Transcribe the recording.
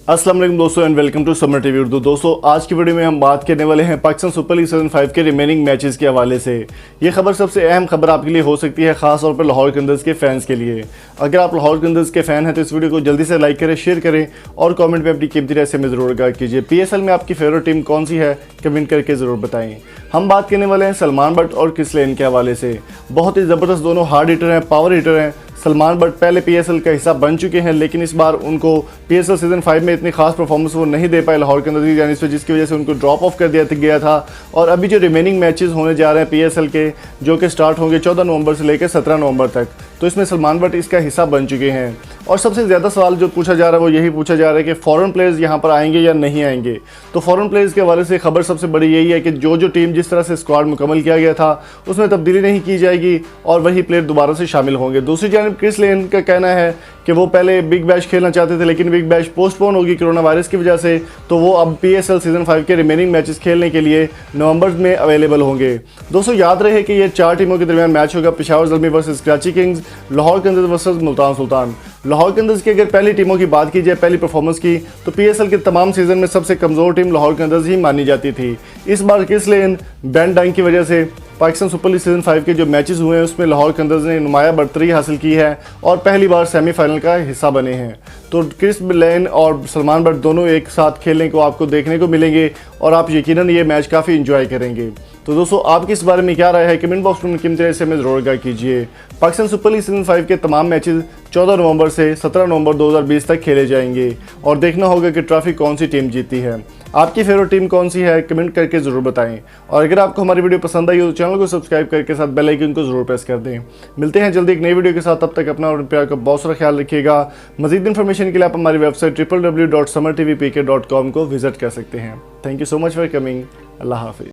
अस्सलाम वालेकुम दोस्तों and welcome to Samar TV Urdu. दोस्तों आज की वीडियो में हम बात करने वाले हैं पाकिस्तान सुपर लीग सीजन 5 के रिमेनिंग मैचेस के हवाले से। ये खबर सबसे अहम खबर आपके लिए हो सकती है, खास तौर पर लाहौर कलंदर्स के फैंस के लिए। अगर आप लाहौर कलंदर्स के फैन हैं तो इस वीडियो को जल्दी से लाइक करें, शेयर करें और कॉमेंट में अपनी कीमती राय से हमें ज़रूर आगाह कीजिए। PSL में आपकी फेवरेट टीम कौन सी है कमेंट करके ज़रूर बताएं। हम बात करने वाले हैं सलमान बट और क्रिस लेन के हवाले से। बहुत ही ज़बरदस्त दोनों हार्ड हिटर हैं, पावर हिटर हैं। सलमान बट पहले PSL का हिस्सा बन चुके हैं, लेकिन इस बार उनको PSL सीजन 5 में इतनी खास परफॉर्मेंस वो नहीं दे पाए लाहौर कलंदर्स की जानिब से, जिसकी वजह से उनको ड्रॉप ऑफ कर दिया गया था। और अभी जो रिमेनिंग मैचेस होने जा रहे हैं PSL के, जो कि स्टार्ट होंगे 14 नवंबर से लेकर 17 नवंबर तक, तो इसमें सलमान बट इसका हिस्सा बन चुके हैं। और सबसे ज़्यादा सवाल जो पूछा जा रहा है वो यही पूछा जा रहा है कि फ़ॉरेन प्लेयर्स यहाँ पर आएंगे या नहीं आएंगे। तो फ़ॉरेन प्लेयर्स के हवाले से खबर सबसे बड़ी यही है कि जो टीम जिस तरह से स्क्वाड मुकम्मल किया गया था उसमें तब्दीली नहीं की जाएगी और वही प्लेयर दोबारा से शामिल होंगे। दूसरी जानिब क्रिस लेन का कहना है कि वो पहले बिग बैश खेलना चाहते थे, लेकिन बिग बैश पोस्टपोन होगी कोरोना वायरस की वजह से, तो वो अब PSL सीजन 5 के रिमेनिंग मैचेस खेलने के लिए नवंबर में अवेलेबल होंगे। दोस्तों याद रहे कि ये 4 टीमों के दरमियान मैच होगा, Peshawar Zalmi versus Karachi kings, Lahore Qalandars versus Multan Sultan. Lahore Qalandars की अगर पहली टीमों की बात की जाए, पहली परफॉर्मेंस की, तो PSL के तमाम सीजन में सबसे कमज़ोर टीम लाहौर कलंदर्स ही मानी जाती थी। इस बार क्रिस लेन बैन डाइंग की वजह से पाकिस्तान सुपर लीग सीजन 5 के जो मैचेस हुए हैं उसमें लाहौर कलंदर्स ने नुमाया बढ़तरी हासिल की है और पहली बार सेमीफाइनल का हिस्सा बने हैं। तो क्रिस लेन और सलमान बट दोनों एक साथ खेलने को आपको देखने को मिलेंगे और आप यकीनन ये मैच काफ़ी इंजॉय करेंगे। तो दोस्तों आपकी इस बारे में क्या राय है कमेंट बॉक्स में कीमती राय से हमें ज़रूर आगाह कीजिए। पाकिस्तान सुपर लीग सीजन 5 के तमाम मैचेस 14 नवंबर से 17 नवंबर 2020 तक खेले जाएंगे और देखना होगा कि ट्रॉफी कौन सी टीम जीती है। आपकी फेवरेट टीम कौन सी है कमेंट करके ज़रूर बताएं। और अगर आपको हमारी वीडियो पसंद आई हो तो चैनल को सब्सक्राइब करके साथ बेल आइकन को ज़रूर प्रेस कर दें। मिलते हैं जल्दी एक नई वीडियो के साथ, तब तक अपना और प्यार का बहुत सारा ख्याल रखिएगा। मज़ीद इन्फॉर्मेशन के लिए आप हमारी वेबसाइट www.samartvpk.com को विजिट कर सकते हैं। Thank you so much for coming. अल्लाह हाफिज़।